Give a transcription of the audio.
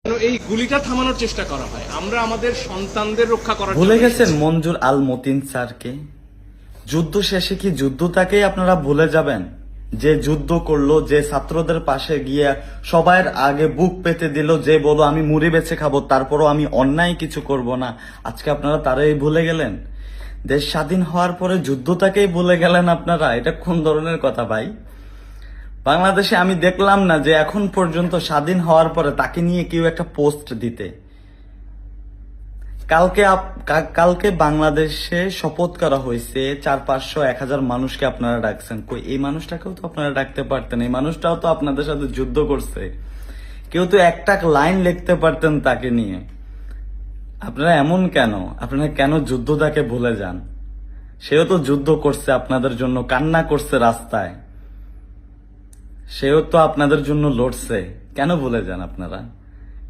এই গুলিটা থামানোর চেষ্টা করা হয়, আমরা আমাদের সন্তানদের রক্ষা করার ভুলে জন্য গেছেন এসেছি। মঞ্জুর আল মতিন স্যারকে? যুদ্ধ শেষে কি যুদ্ধটাকেই আপনারা ভুলে যাবেন? যে যুদ্ধ করলো, যে ছাত্রদের পাশে গিয়ে সবার আগে বুক পেতে দিল, যে বলো আমি মুড়ি বেছে খাবো তারপরও আমি অন্যায় কিছু করব না, আজকে আপনারা তারাই ভুলে গেলেন? দেশ স্বাধীন হওয়ার পরে যুদ্ধটাকেই ভুলে গেলেন আপনারা? এটা কোন ধরনের কথা ভাই? বাংলাদেশে আমি দেখলাম না যে এখন পর্যন্ত স্বাধীন হওয়ার পরে তাকে নিয়ে কেউ একটা পোস্ট দিতে। কালকে বাংলাদেশে শপথ করা হয়েছে, 400-500-1000 মানুষকে আপনারা ডাকছেন। কই এই মানুষটাকেও তো আপনারা ডাকতে পারতেন, এই মানুষটাও তো আপনাদের সাথে যুদ্ধ করছে। কেউ তো একটা লাইন লিখতে পারতেন তাকে নিয়ে। আপনারা এমন কেন? আপনারা কেন যুদ্ধটাকে ভুলে যান? সেও তো যুদ্ধ করছে আপনাদের জন্য, কান্না করছে রাস্তায়, সেও তো আপনাদের জন্য লড়ছে। কেন ভুলে যান আপনারা?